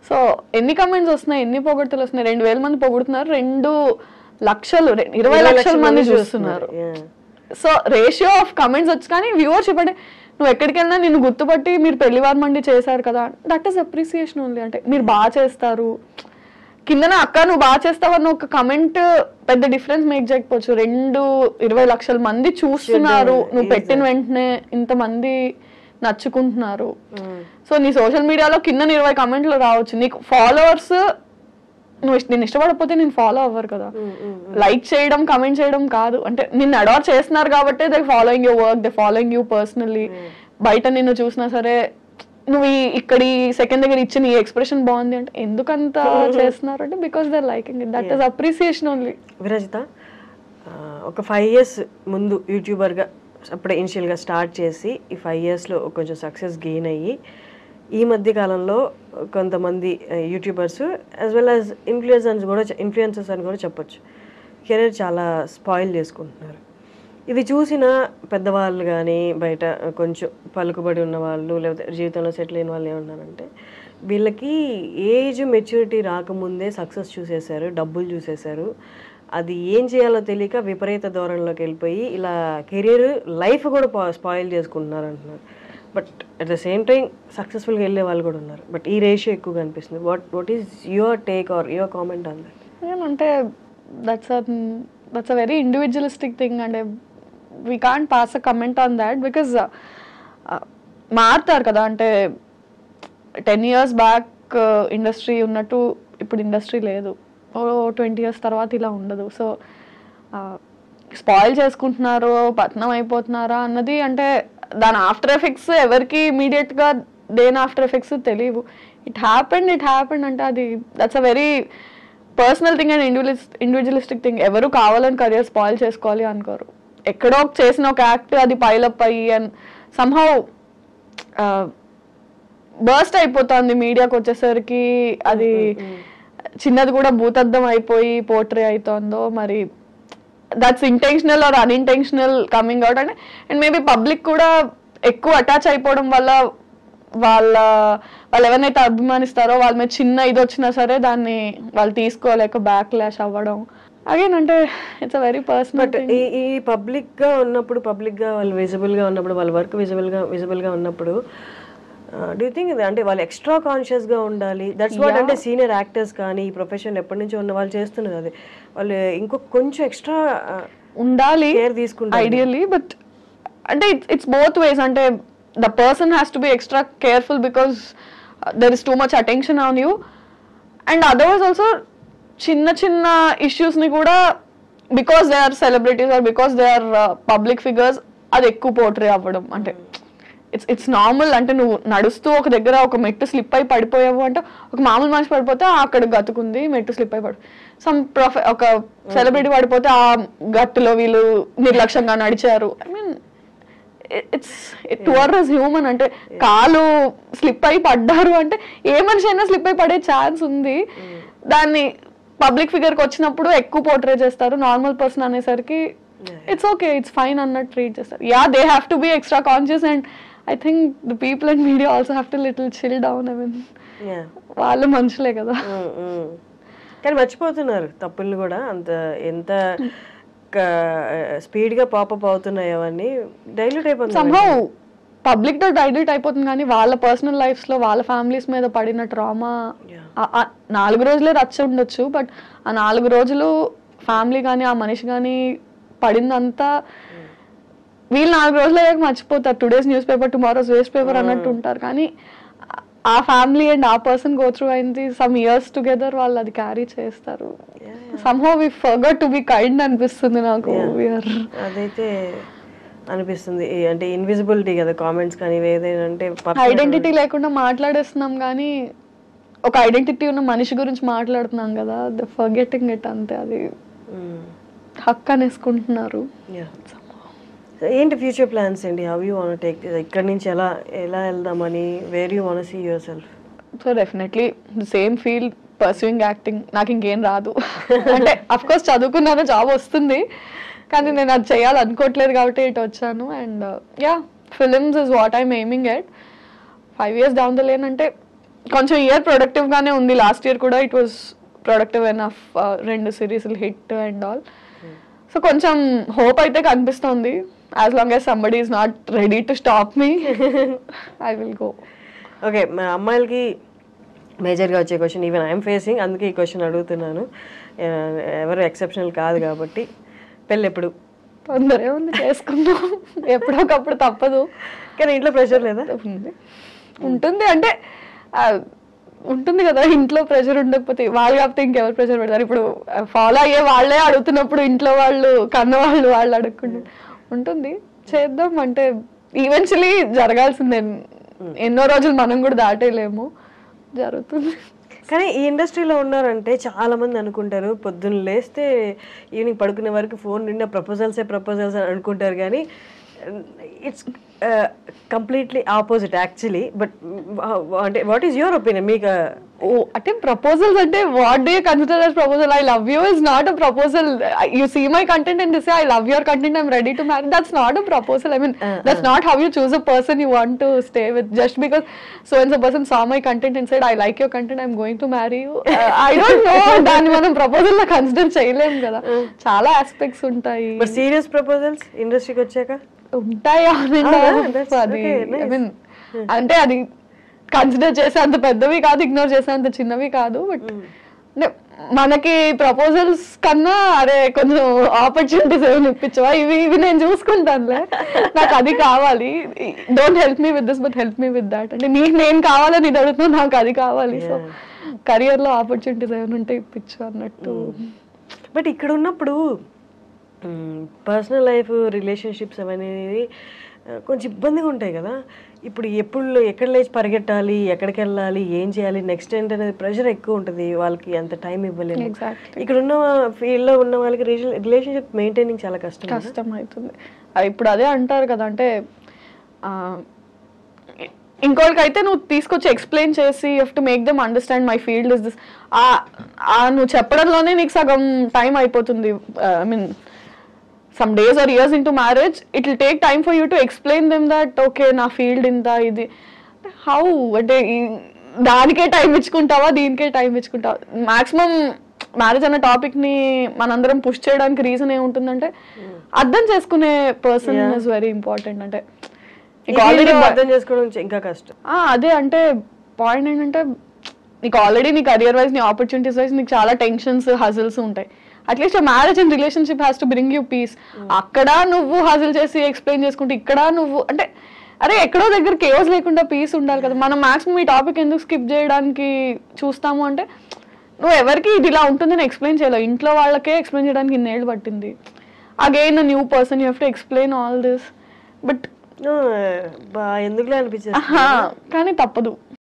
So ఎన్ని comments వస్తున్నాయి, ఎన్ని పొగడ్తలు వస్తున్నాయి, 2000 మంది పొగుడుతున్నారు, 2 లక్షలు 20 లక్షల మంది చూస్తున్నారు. సో రేషియో ఆఫ్ కమెంట్స్ వచ్చి కానీ వ్యూవర్షిప్ అంటే నువ్వు ఎక్కడికి వెళ్ళినా నిన్ను గుర్తుపట్టి మీరు పెళ్లివారు మండి చేశారు కదా, దట్ ఈస్ అప్రిసియేషన్ ఓన్లీ. అంటే మీరు బాగా చేస్తారు, కిందన అక్క నువ్వు బాగా చేస్తావు అన్న ఒక కమెంట్ పెద్ద డిఫరెన్స్ మేక్ చేయకపోవచ్చు. 20 లక్షల మంది చూస్తున్నారు, నువ్వు పెట్టిన వెంటనే ఇంతమంది నచ్చుకుంటున్నారు. సో నీ సోషల్ మీడియాలో కింద 20 కమెంట్లు రావచ్చు, నీకు ఫాలోవర్స్ నేను ఇష్టపడకపోతే నేను ఫాలో అవ్వరు కదా. లైక్ చేయడం కమెంట్ చేయడం కాదు, అంటే నిన్ను అడార్ చేస్తున్నారు కాబట్టి they following your work, they following you personally. బయట నిన్ను చూసినా సరే నువ్వు ఇక్కడ సెకండ్ దగ్గర ఇచ్చిన ఈ ఎక్స్ప్రెషన్ బాగుంది అంటే ఎందుకంత చేస్తున్నారు అంటే because they liking it, that is appreciation only. Virajitha, ఒక 5 years ముందు యూట్యూబర్గా అప్పుడే ఇనిషియల్గా స్టార్ట్ చేసి ఈ 5 yearsలో కొంచెం సక్సెస్ గెయిన్ అయ్యి ఈ మధ్య కాలంలో కొంతమంది YouTubers as well as influencers అని కూడా చెప్పొచ్చు, కెరీర్ చాలా స్పాయిల్ చేసుకుంటున్నారు. ఇది చూసిన పెద్దవాళ్ళు కానీ బయట కొంచెం పలుకుబడి ఉన్న వాళ్ళు లేకపోతే జీవితంలో సెటిల్ అయిన వాళ్ళు ఏమన్నారంటే వీళ్ళకి ఏజ్ మెచ్యూరిటీ రాకముందే సక్సెస్ చూసేశారు, డబ్బులు చూసేశారు, అది ఏం చేయాలో తెలియక విపరీత ధోరణిలోకి వెళ్ళిపోయి ఇలా కెరీర్ లైఫ్ కూడా స్పాయిల్ చేసుకుంటున్నారు అంటున్నారు. But at the same time సక్సెస్ఫుల్గా వెళ్ళే వాళ్ళు కూడా ఉన్నారు. బట్ ఈ రేషియో ఎక్కువగా అనిపిస్తుంది. What is your take or your comment on that? అంటే that's a very individualistic thing. అంటే we can't pass a comment on that because మారుతారు కదా. అంటే 10 years బ్యాక్ ఇండస్ట్రీ ఉన్నట్టు ఇప్పుడు ఇండస్ట్రీ లేదు, 20 years తర్వాత ఇలా ఉండదు. సో స్పాయిల్ చేసుకుంటున్నారు, పతనం అయిపోతున్నారా అన్నది అంటే దాని ఆఫ్టర్ ఎఫెక్ట్స్ ఎవరికి ఇమీడియట్గా దేని ఆఫ్టర్ ఎఫెక్ట్స్ తెలియవు. ఇట్ హ్యాపెండ్ అంటే అది that's a very personal thing and individualistic thing. ఎవరు కావాలని కెరియర్ స్పాయిల్ చేసుకోవాలి అనుకోరు. ఎక్కడో చేసిన ఒక యాక్ట్ అది పైలప్ అయ్యి అండ్ సమ్హౌ బర్స్ట్ అయిపోతుంది మీడియాకి వచ్చేసరికి. అది చిన్నది కూడా భూతద్దం అయిపోయి పోర్ట్రే అవుతుందో మరి that's intentional or unintentional coming out. And maybe public కూడా ఎక్కువ అటాచ్ అయిపోవడం వల్ల వాళ్ళు ఎవరినైతే అభిమానిస్తారో వాళ్ళ మీద చిన్న ఇది వచ్చినా సరే దాన్ని వాళ్ళు తీసుకోలేక బ్యాక్ లాష్ అవ్వడం. అగైన్ అంటే it's a very personal. But ఈ పబ్లిక్గా ఉన్నప్పుడు, పబ్లిక్గా వాళ్ళు విజిబుల్గా ఉన్నప్పుడు, వాళ్ళ వర్క్ విజిబుల్గా ఉన్నప్పుడు డూ యూ థింక్ అంటే వాళ్ళు ఎక్స్ట్రా కాన్షియస్గా ఉండాలి? దట్స్ వాట్ అంటే సీనియర్ యాక్టర్స్ కానీ ఈ ప్రొఫెషన్ ఎప్పటి నుంచో ఉన్న వాళ్ళు చేస్తున్నారు. అది వాళ్ళు ఇంకొక కొంచెం ఎక్స్ట్రా ఉండాలి కేర్ తీసుకుంటారు ఐడియల్లీ. బట్ అంటే ఇట్స్ బోత్ వేస్. అంటే the person has to be extra careful because there is too much attention on you. And otherwise also చిన్న చిన్న ఇష్యూస్ని కూడా because they are celebrities or because they are public figures అది ఎక్కువ portray అవ్వడం. అంటే it's normal. అంటే నువ్వు నడుస్తూ ఒక దగ్గర ఒక మెట్టు స్లిప్ అయి పడిపోయావు అంటే ఒక మామూలు మనిషి పడిపోతే అక్కడ గతుకుంది మెట్టు స్లిప్ అయి ఒక సెలబ్రిటీ పడిపోతే ఆ గట్టులో వీళ్ళు నిర్లక్ష్యంగా నడిచారు. I mean tours human. అంటే కాలు స్లిప్ అయి పడ్డారు అంటే ఏ మనిషి అయినా స్లిప్ అయి పడే ఛాన్స్ ఉంది. దాన్ని పబ్లిక్ ఫిగర్కి వచ్చినప్పుడు ఎక్కువ పోర్ట్రే చేస్తారు. నార్మల్ పర్సన్ అనేసరికి ఇట్స్ ఓకే, ఇట్స్ ఫైన్ అన్నట్టు ట్రీట్ చేస్తారు. Yeah, they have to be extra conscious and I think the people in media also have to little chill down. I mean, వాళ్ళు మనుషులే కదా. కానీ మర్చిపోతున్నారు తప్పుల్ని కూడా. అంత ఎంత స్పీడ్గా పాపప్ అవుతున్నాయి అవన్నీ డైల్యూట్ అయిపోతుంది. somehow పబ్లిక్ తో డైల్యూట్ అయిపోతుంది కానీ వాళ్ళ పర్సనల్ లైఫ్స్ లో వాళ్ళ ఫ్యామిలీస్ మీద పడిన ట్రామా 4 రోజులే రచ్చ ఉండొచ్చు. బట్ ఆ 4 రోజులు ఫ్యామిలీ కానీ ఆ మనిషి కానీ పడిందంతా వీళ్ళు 4 రోజులు అయ్యాక మర్చిపోతారు. Today's newspaper tomorrow's waste paper అన్నట్టు ఉంటారు. కానీ ఆ ఫ్యామిలీ అండ్ ఆ పర్సన్ గో త్రూ అయింది సమ్ ఇయర్స్ టుగెదర్, వాళ్ళు అది క్యారీ చేస్తారు. Somehow we forgot to be kind అనిపిస్తుంది నాకు. అదైతే అనిపిస్తుంది. అంటే ఇన్విజిబిలిటీ కదా కామెంట్స్ కానీ ఏదైనా అంటే ఐడెంటిటీ లేకుండా మాట్లాడేస్తున్నాం కానీ ఒక ఐడెంటిటీ ఉన్న మనిషి గురించి మాట్లాడుతున్నాం కదా. ద ఫర్గెటింగ్ ఇట్ అంతే. అది హక్ అనేసుకుంటున్నారు. ఏంటి ఫ్యూచర్ ప్లాన్స్ అండి? హౌ యూ వాంట్ టేక్ ఇక్కడ నుంచి ఎలా వెళ్దామని, where you want see yourself? So definitely the same field, pursuing acting. నాకు ఇంకేం రాదు. అంటే అఫ్ కోర్స్ చదువుకున్నాను, జాబ్ వస్తుంది, కానీ నేను అది చేయాలనుకోవట్లేదు కాబట్టి ఇటు వచ్చాను. And yeah, films is what I'm aiming at. 5 years down the lane అంటే కొంచెం ఇయర్ ప్రొడక్టివ్ గానే ఉంది. లాస్ట్ ఇయర్ కూడా ఇట్ వాస్ ప్రొడక్టివ్ ఎనఫ్, 2 సిరీస్లు హిట్ అండ్ ఆల్. సో కొంచెం హోప్ అయితే కనిపిస్తుంది. As long as somebody is not ready to stop me, I will go. Okay, మా అమ్మాయిలకి మేజర్గా వచ్చే క్వశ్చన్, ఈవెన్ ఐఎమ్ ఫేసింగ్, అందుకే ఈ క్వశ్చన్ అడుగుతున్నాను. ఎవరు ఎక్సెప్షనల్ కాదు కాబట్టి, పెళ్ళి ఎప్పుడు? తొందరే ఉంది, చేసుకుందాం. ఎప్పుడొకప్పుడు తప్పదు. కానీ ఇంట్లో ప్రెషర్ లేదా? ఉంటుంది, అంటే ఉంటుంది కదా. ఇంట్లో ప్రెషర్ ఉండకపోతే వాళ్ళు కాకపోతే ఇంకెవరు ప్రెషర్ పెడతారు? ఇప్పుడు ఫాలో అయ్యే వాళ్ళే అడుగుతున్నప్పుడు ఇంట్లో వాళ్ళు కన్న వాళ్ళు అడగకుండా ఉంటుంది. చేద్దాం అంటే ఈవెన్చువలీ జరగాల్సిందే. ఎన్నో రోజులు మనం కూడా దాటేయలేము, జరుగుతుంది. కానీ ఈ ఇండస్ట్రీలో ఉన్నారంటే చాలా మంది అనుకుంటారు పొద్దున్న లేస్తే ఈవినింగ్ పడుకునే వరకు ఫోన్ నిండా ప్రపోజల్స్ అని అనుకుంటారు. కానీ it's completely opposite actually. But అంటే వాట్ ఈస్ యువర్ ఒపీనియన్? మీకు అంటే ప్రపోజల్స్ అంటే what do you consider as proposal? I love you is not a proposal. You see my content and say I love your content, I'm ready to marry. That's not a proposal. I mean that's not how you choose a person you want to stay with. Just because so and so person saw my content and said I like your content, I'm going to marry you. I don't know, దాన్ని మనం proposal లా consider చేయలేము కదా. చాలా aspects ఉంటాయి. But serious proposals ఇండస్ట్రీకి వచ్చాక ఉంటాయి. I mean అంటే అది కన్సిడర్ చేసే అంత పెద్దవి కాదు, ఇగ్నోర్ చేసే అంత చిన్నవి కాదు. బట్ అంటే మనకి ప్రపోజల్స్ కన్నా అరే కొంచెం ఆపర్చునిటీస్ ఏమైనా ఇప్పించవా, ఇవి నేను చూసుకుంటానులే, నాకు అది కావాలి, don't help me with this but help me with that. అంటే నీకు నేను కావాలని ఇది అడుగుతున్నా, నాకు అది కావాలి. సో కెరియర్ లో ఆపర్చునిటీస్ ఏమైనా ఉంటే ఇప్పించు అన్నట్టు. బట్ ఇక్కడ ఉన్నప్పుడు పర్సనల్ లైఫ్, రిలేషన్షిప్స్ అనేది కొంచెం ఇబ్బందిగా ఉంటాయి కదా. ఇప్పుడు ఎక్కడ లేచి పరిగెట్టాలి, ఎక్కడికి వెళ్ళాలి, ఏం చేయాలి, నెక్స్ట్ ఏంటనేది ప్రెషర్ ఎక్కువ ఉంటుంది. వాళ్ళకి అంత టైం ఇవ్వలేదు. ఇక్కడ ఉన్న ఫీల్డ్లో ఉన్న వాళ్ళకి రిలేషన్షిప్ మెయింటైనింగ్ చాలా కష్టం అవుతుంది. ఇప్పుడు అదే అంటారు కదా, అంటే ఇంకోటికైతే నువ్వు తీసుకొచ్చి ఎక్స్ప్లెయిన్ చేసి you have to make them understand my field is this. నువ్వు చెప్పడంలోనే నీకు సగం టైం అయిపోతుంది. I mean some days or years into marriage, it will take time for you to explain them that okay na field inta idi how ante danike time ichukuntawa deenike time ichukuntawa. maximum marriage అనే topic ని మనందరం push చేయడానికి reason ఏముంటుందంటే అర్థం చేసుకునే person is very important. అంటే already అర్థం చేసుకోవడం ఇంకా కష్టం. అదే అంటే పాయింట్ ఏంటంటే నీకు ఆల్రెడీ నీ కెరియర్ వైజ్, నీ ఆపర్చునిటీస్ వైజ్ నీకు చాలా టెన్షన్స్, హజిల్స్ ఉంటాయి. At least marriage and relationship has to bring you peace. అక్కడ నువ్వు హజిల్ చేసి ఎక్స్ప్లెయిన్ చేసుకుంటే ఇక్కడ నువ్వు అంటే అరే ఎక్కడో దగ్గర కేవస్ లేకుండా పీస్ ఉండాలి కదా. మనం మాక్సిమం ఈ టాపిక్ ఎందుకు స్కిప్ చేయడానికి చూస్తాము అంటే నువ్వు ఎవరికి ఇది ఇలా ఉంటుంది నేను ఎక్స్ప్లెయిన్ చేయలేవు. ఇంట్లో వాళ్ళకే ఎక్స్ప్లెయిన్ చేయడానికి ఇన్నేళ్ళు పట్టింది. Again new person you have to explain all this. But ఎందుకులే అనిపించింది, కానీ తప్పదు.